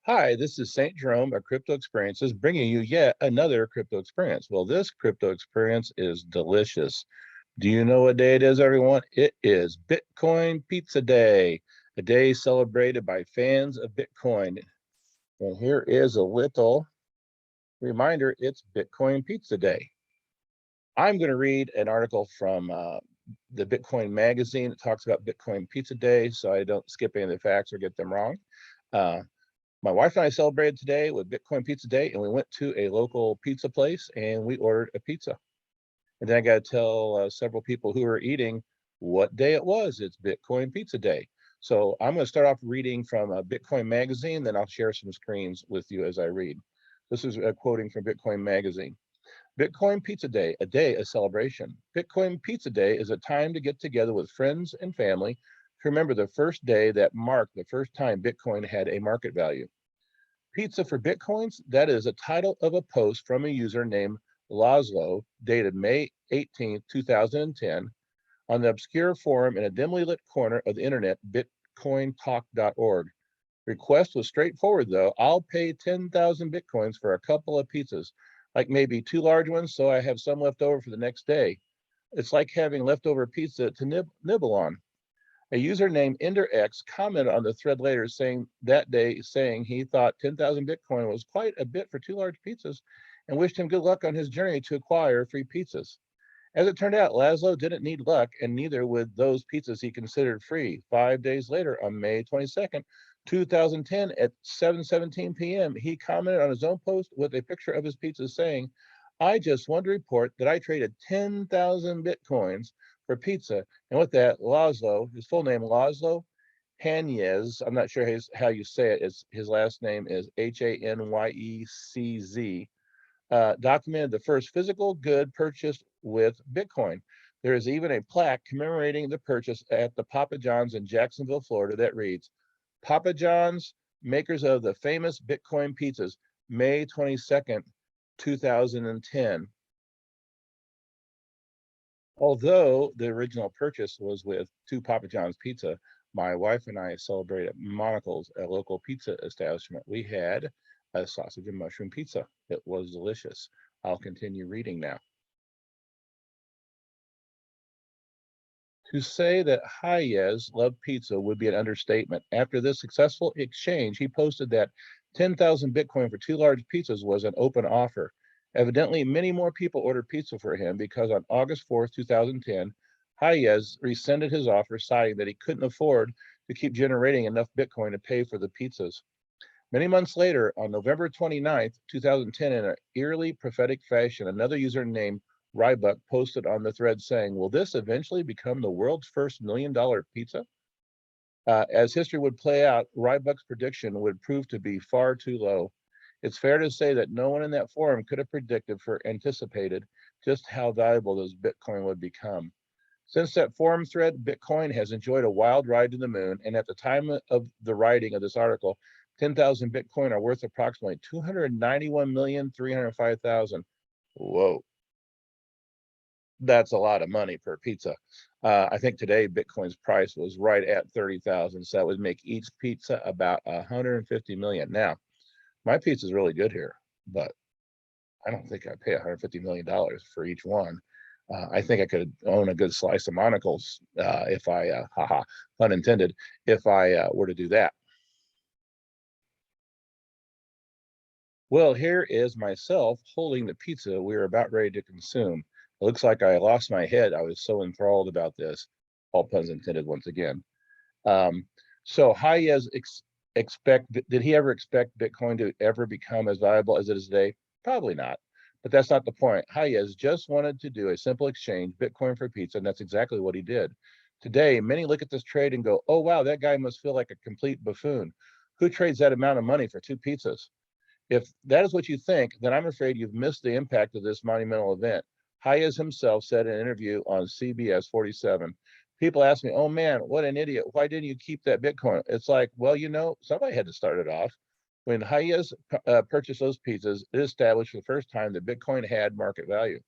Hi, this is Saintjerome of Crypto Experiences bringing you yet another crypto experience. Well, this crypto experience is delicious. Do you know what day it is, everyone? It is Bitcoin Pizza Day, a day celebrated by fans of Bitcoin. And here is a little reminder, it's Bitcoin Pizza Day. I'm going to read an article from the Bitcoin magazine. It talks about Bitcoin Pizza Day, so I don't skip any of the facts or get them wrong. My wife and I celebrated today with Bitcoin Pizza Day, and we went to a local pizza place and we ordered a pizza. And then I got to tell several people who are eating what day it was. It's Bitcoin Pizza Day. So I'm going to start off reading from a Bitcoin magazine, then I'll share some screens with you as I read. This is a quoting from Bitcoin magazine. Bitcoin Pizza Day, a day of celebration. Bitcoin Pizza Day is a time to get together with friends and family to remember the first day that marked the first time Bitcoin had a market value. Pizza for Bitcoins, that is a title of a post from a user named Lazlo, dated May 18th, 2010, on the obscure forum in a dimly lit corner of the internet, bitcointalk.org. Request was straightforward, though. I'll pay 10,000 Bitcoins for a couple of pizzas, like maybe two large ones, so I have some left over for the next day. It's like having leftover pizza to nibble on. A user named EnderX commented on the thread later saying he thought 10,000 Bitcoin was quite a bit for two large pizzas and wished him good luck on his journey to acquire free pizzas. As it turned out, Lazlo didn't need luck, and neither would those pizzas he considered free. 5 days later, on May 22nd, 2010, at 7:17 p.m., he commented on his own post with a picture of his pizzas saying, I just want to report that I traded 10,000 Bitcoins for pizza. And with that, Lazlo, his full name, Lazlo Hanyecz, I'm not sure how you say it, his last name is Hanyecz, documented the first physical good purchased with Bitcoin. There is even a plaque commemorating the purchase at the Papa John's in Jacksonville, Florida, that reads, Papa John's, makers of the famous Bitcoin pizzas, May 22nd, 2010. Although the original purchase was with two Papa John's pizza, my wife and I celebrated Monical's, a local pizza establishment. We had a sausage and mushroom pizza. It was delicious. I'll continue reading now. To say that Hanyecz loved pizza would be an understatement. After this successful exchange, he posted that 10,000 Bitcoin for two large pizzas was an open offer. Evidently, many more people ordered pizza for him because on August 4th, 2010, Hanyecz rescinded his offer, citing that he couldn't afford to keep generating enough Bitcoin to pay for the pizzas. Many months later, on November 29th, 2010, in an eerily prophetic fashion, another user named Rybuck posted on the thread saying, will this eventually become the world's first $1 million pizza? As history would play out, Rybuck's prediction would prove to be far too low. It's fair to say that no one in that forum could have predicted or anticipated just how valuable those Bitcoin would become. Since that forum thread, Bitcoin has enjoyed a wild ride to the moon, and at the time of the writing of this article, 10,000 Bitcoin are worth approximately 291,305,000. Whoa. That's a lot of money per pizza. I think today Bitcoin's price was right at 30,000, so that would make each pizza about 150 million. Now, my pizza is really good here, but I don't think I'd pay 150 million dollars for each one. I think I could own a good slice of Monicals if I, pun intended, if I were to do that. Well, here is myself holding the pizza we were about ready to consume. It looks like I lost my head. I was so enthralled about this. All puns intended once again. So Hayez did he ever expect Bitcoin to ever become as valuable as it is today? Probably not. But that's not the point. Hayez just wanted to do a simple exchange, Bitcoin for pizza, and that's exactly what he did. Today, many look at this trade and go, oh, wow, that guy must feel like a complete buffoon. Who trades that amount of money for two pizzas? If that is what you think, then I'm afraid you've missed the impact of this monumental event. Hayez himself said in an interview on CBS 47, people ask me, oh man, what an idiot. Why didn't you keep that Bitcoin? It's like, well, somebody had to start it off. When Hayez purchased those pizzas, it established for the first time that Bitcoin had market value.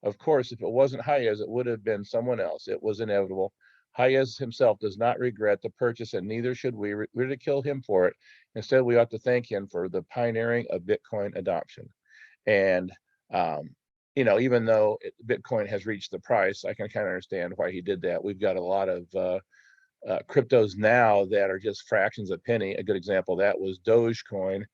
Of course, if it wasn't Hayez, it would have been someone else. It was inevitable. Hanyecz himself does not regret the purchase, and neither should we ridicule him for it. Instead, we ought to thank him for the pioneering of Bitcoin adoption. And you know, even though Bitcoin has reached the price, I can kind of understand why he did that. We've got a lot of cryptos now that are just fractions of a penny. A good example of that was Dogecoin,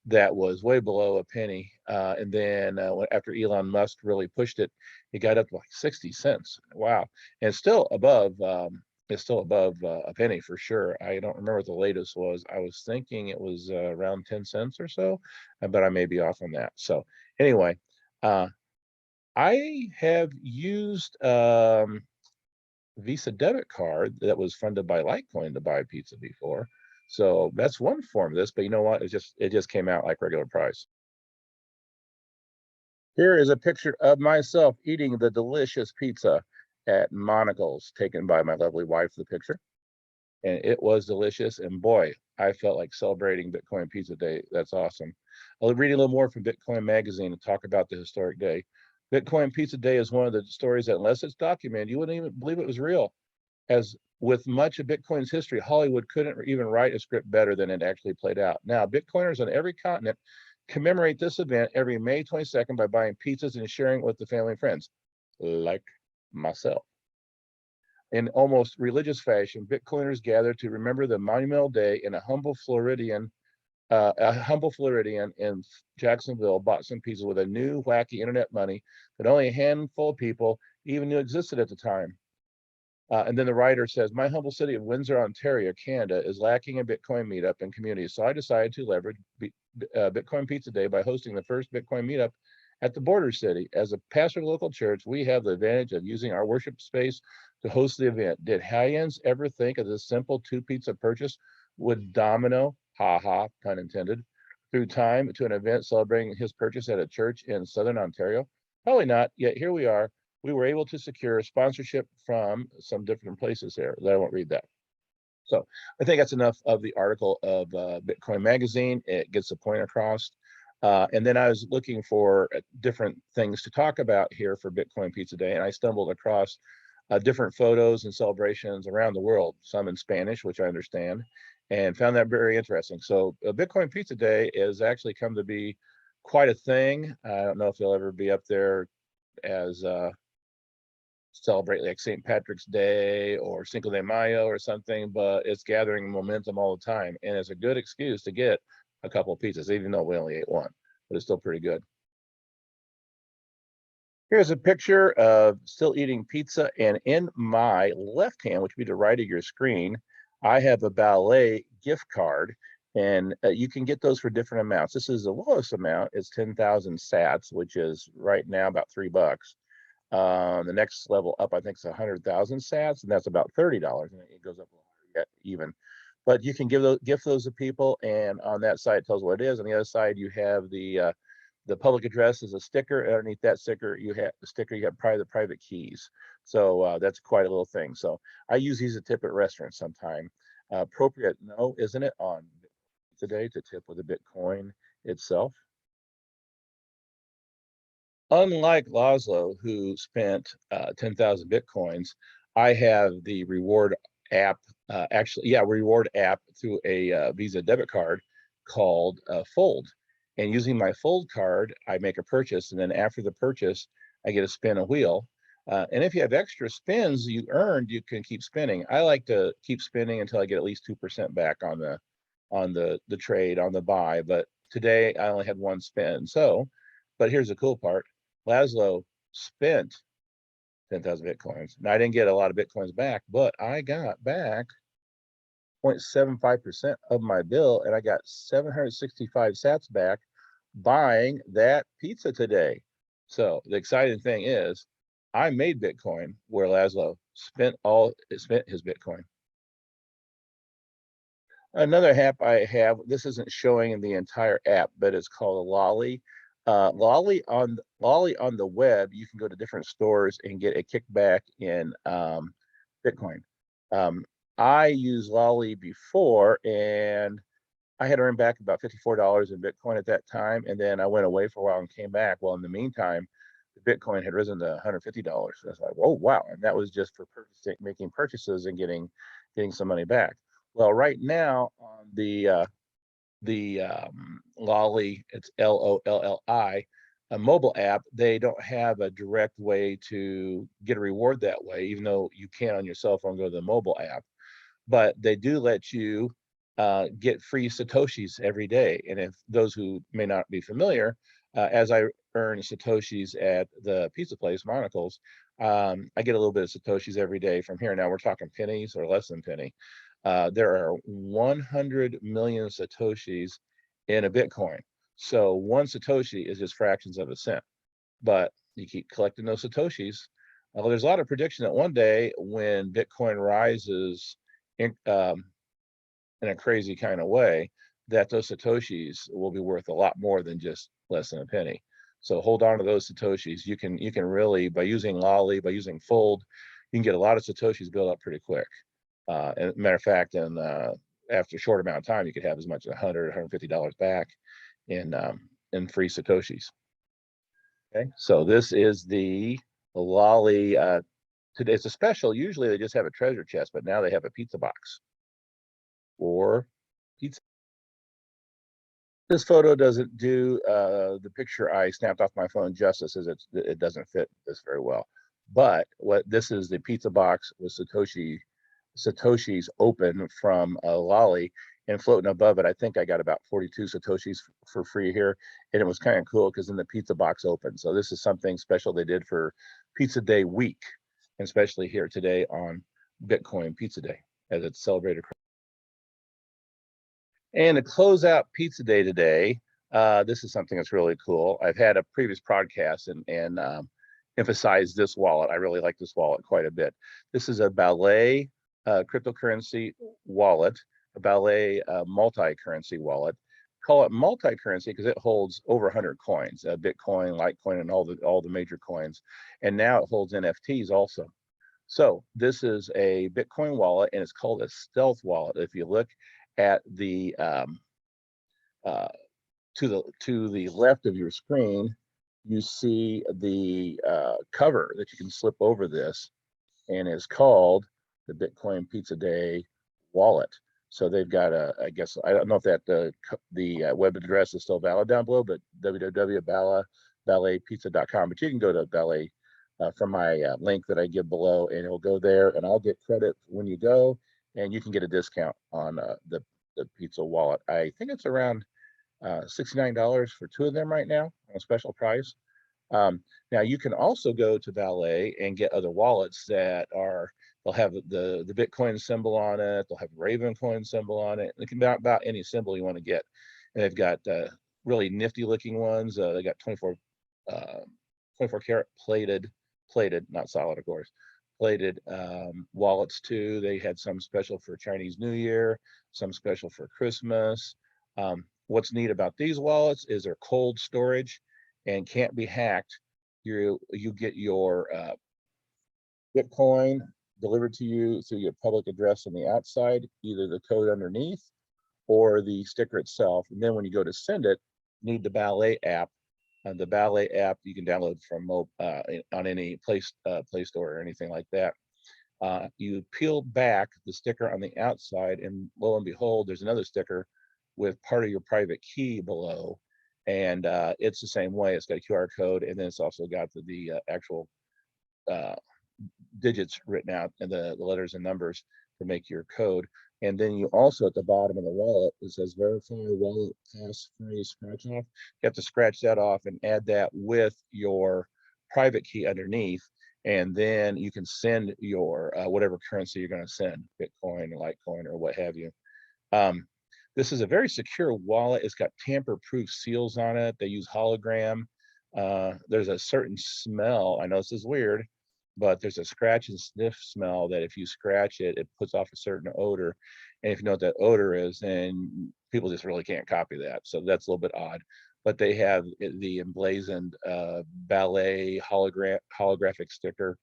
that was way below a penny. And then after Elon Musk really pushed it, it got up to like 60 cents. Wow. And it's still above a penny for sure. I don't remember what the latest was. I was thinking it was around 10 cents or so, but I may be off on that. So anyway, I have used Visa debit card that was funded by Litecoin to buy pizza before. So that's one form of this, but you know what? It just came out like regular price. Here is a picture of myself eating the delicious pizza at Monical's, taken by my lovely wife, the picture. And it was delicious. And boy, I felt like celebrating Bitcoin Pizza Day. That's awesome. I'll read a little more from Bitcoin Magazine and talk about the historic day. Bitcoin Pizza Day is one of the stories that, unless it's documented, you wouldn't even believe it was real. As with much of Bitcoin's history, Hollywood couldn't even write a script better than it actually played out. Now, Bitcoiners on every continent commemorate this event every May 22nd by buying pizzas and sharing it with the family and friends, like myself. In almost religious fashion, Bitcoiners gather to remember the monumental day in a humble Floridian in Jacksonville bought some pizza with a new wacky internet money that only a handful of people even knew existed at the time. And then the writer says, my humble city of Windsor, Ontario, Canada is lacking a Bitcoin meetup and community. So I decided to leverage Bitcoin Pizza Day by hosting the first Bitcoin meetup at the border city. As a pastor of the local church, we have the advantage of using our worship space to host the event. Did Hanyecz ever think of this simple 2 pizza purchase would domino, haha, pun intended, through time to an event celebrating his purchase at a church in Southern Ontario? Probably not, yet here we are. We were able to secure sponsorship from some different places here. I won't read that. So I think that's enough of the article of Bitcoin Magazine. It gets the point across. And then I was looking for different things to talk about here for Bitcoin Pizza Day, and I stumbled across different photos and celebrations around the world, some in Spanish, which I understand, and found that very interesting. So Bitcoin Pizza Day has actually come to be quite a thing. I don't know if you'll ever be up there as celebrate like St. Patrick's Day or Cinco de Mayo or something, but it's gathering momentum all the time. And it's a good excuse to get a couple of pizzas, even though we only ate one, but it's still pretty good. Here's a picture of still eating pizza, and in my left hand, which would be the right of your screen, I have a ballet gift card, and you can get those for different amounts. This is the lowest amount, it's 10,000 sats, which is right now about $3. The next level up, I think, is 100,000 sats, and that's about $30, and it goes up even. But you can gift those to people, and on that side it tells what it is. On the other side, you have the public address is a sticker. Underneath that sticker, you have private keys. So that's quite a little thing. So I use these to tip at restaurants sometime. Appropriate, no, isn't it, on today to tip with a Bitcoin itself? Unlike Lazlo, who spent 10,000 Bitcoins, I have the reward app, reward app through a Visa debit card called Fold. And using my Fold card, I make a purchase, and then after the purchase, I get to spin a wheel. And if you have extra spins you earned, you can keep spinning. I like to keep spinning until I get at least 2% back on the trade, on the buy. But today I only had one spin. So, but here's the cool part. Lazlo spent 10,000 Bitcoins. Now, I didn't get a lot of Bitcoins back, but I got back 0.75% of my bill, and I got 765 sats back buying that pizza today. So the exciting thing is I made Bitcoin where Lazlo spent his Bitcoin. Another app I have, this isn't showing in the entire app, but it's called Lolly. Lolly on the web, you can go to different stores and get a kickback in Bitcoin. I used Lolly before, and I had earned back about $54 in Bitcoin at that time, and then I went away for a while and came back. Well, in the meantime, the Bitcoin had risen to $150. I was like, oh wow, and that was just for making purchases and getting some money back. Well, right now on the Lolly, it's LOLLI, a mobile app, they don't have a direct way to get a reward that way, even though you can on your cell phone go to the mobile app. But they do let you get free satoshis every day. And if those who may not be familiar, as I earn satoshis at the pizza place, Monical's, I get a little bit of satoshis every day from here. Now we're talking pennies or less than penny. There are 100 million satoshis in a Bitcoin. So one satoshi is just fractions of a cent, but you keep collecting those satoshis. Well, there's a lot of prediction that one day when Bitcoin rises in a crazy kind of way, that those satoshis will be worth a lot more than just less than a penny. So hold on to those satoshis. You can really, by using Lolly, by using Fold, you can get a lot of satoshis built up pretty quick. And matter of fact, and after a short amount of time, you could have as much as $100, $150 back in free satoshis. Okay, so this is the Lolly. Today it's a special. Usually they just have a treasure chest, but now they have a pizza box or pizza. This photo doesn't do the picture I snapped off my phone justice, as it doesn't fit this very well. But what this is, the pizza box with satoshis open from a Lolly, and floating above it, I think I got about 42 satoshis for free here, and it was kind of cool because then the pizza box open. So this is something special they did for Pizza Day week, and especially here today on Bitcoin Pizza Day as it's celebrated. And to close out Pizza Day today, this is something that's really cool. I've had a previous podcast and emphasized this wallet. I really like this wallet quite a bit. This is a Ballet cryptocurrency wallet, a Ballet multi-currency wallet. Call it multi-currency because it holds over 100 coins, Bitcoin, Litecoin, and all the major coins. And now it holds NFTs also. So this is a Bitcoin wallet, and it's called a stealth wallet. If you look at the to the left of your screen, you see the cover that you can slip over this, and is called the Bitcoin Pizza Day wallet. So they've got I guess I don't know if that the web address is still valid down below, but www.balletpizza.com. But you can go to Ballet from my link that I give below, and it'll go there, and I'll get credit when you go, and you can get a discount on the pizza wallet. I think it's around $69 for two of them right now on a special price. Now you can also go to Ballet and get other wallets that they'll have the Bitcoin symbol on it, they'll have Raven coin symbol on it. It can be about any symbol you want to get. And they've got really nifty looking ones. They got 24 karat plated, not solid of course, plated wallets too. They had some special for Chinese New Year, some special for Christmas. What's neat about these wallets is they're cold storage and can't be hacked. You get your Bitcoin delivered to you through your public address on the outside, either the code underneath or the sticker itself. And then when you go to send it, you need the Ballet app. The Ballet app you can download from on any Play Store or anything like that. You peel back the sticker on the outside, and lo and behold, there's another sticker with part of your private key below, and it's the same way. It's got a QR code, and then it's also got the actual digits written out and the letters and numbers to make your code. And then you also, at the bottom of the wallet, it says verify wallet passphrase scratch off. You have to scratch that off and add that with your private key underneath, and then you can send your whatever currency you're going to send, Bitcoin, Litecoin, or what have you. This is a very secure wallet. It's got tamper-proof seals on it. They use hologram. There's a certain smell. I know this is weird, but there's a scratch and sniff smell that if you scratch it, it puts off a certain odor. And if you know what that odor is, then people just really can't copy that. So that's a little bit odd. But they have the emblazoned Ballet holographic sticker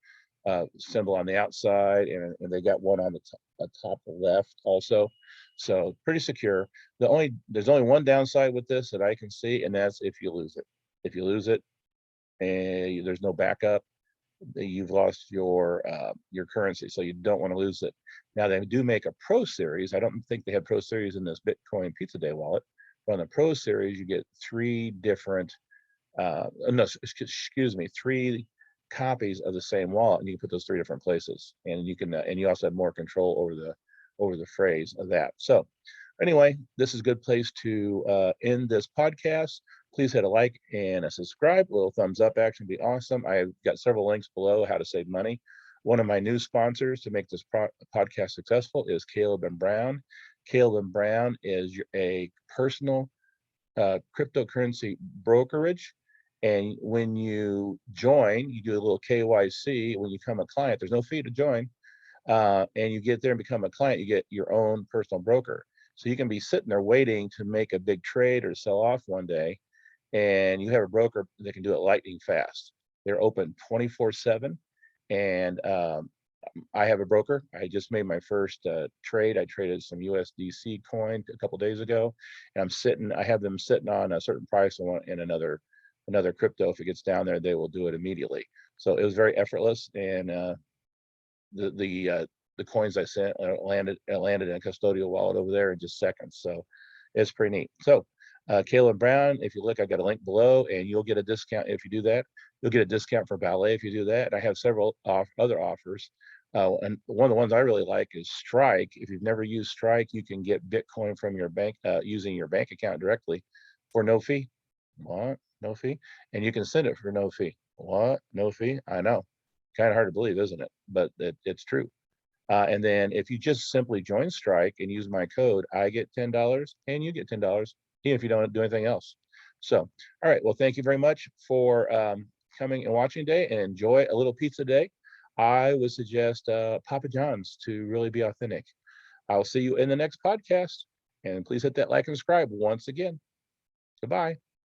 symbol on the outside, and they got one on the top left also. So pretty secure. There's only one downside with this that I can see, and that's if you lose it. If you lose it, and there's no backup. You've lost your currency, so you don't want to lose it. Now they do make a Pro Series. I don't think they have Pro Series in this Bitcoin Pizza Day wallet, but on the Pro Series you get 3 different, no, excuse me, 3 copies of the same wallet, and you can put those 3 different places, and you can, and you also have more control over the phrase of that. So anyway, this is a good place to end this podcast. Please hit a like and a subscribe. A little thumbs up action would be awesome. I've got several links below how to save money. One of my new sponsors to make this podcast successful is Caleb and Brown. Caleb and Brown is a personal cryptocurrency brokerage. And when you join, you do a little KYC. When you become a client, there's no fee to join. And you get there and become a client, you get your own personal broker. So you can be sitting there waiting to make a big trade or sell off one day, and you have a broker that can do it lightning fast. They're open 24/7, and I have a broker. I just made my first trade. I traded some USDC coin a couple days ago, and I have them sitting on a certain price in another crypto. If it gets down there, they will do it immediately. So it was very effortless, and the coins I sent landed in a custodial wallet over there in just seconds. So it's pretty neat. So Caleb Brown, if you look, I got a link below, and you'll get a discount if you do that. You'll get a discount for ballet if you do that. And I have several other offers. And one of the ones I really like is Strike. If you've never used Strike, you can get Bitcoin from your bank using your bank account directly for no fee. What? No fee? And you can send it for no fee. What? No fee? I know. Kind of hard to believe, isn't it? But it's true. And then if you just simply join Strike and use my code, I get $10 and you get $10, even if you don't do anything else. So, all right. Well, thank you very much for coming and watching today, and enjoy a little pizza day. I would suggest Papa John's to really be authentic. I'll see you in the next podcast. And please hit that like and subscribe once again. Goodbye.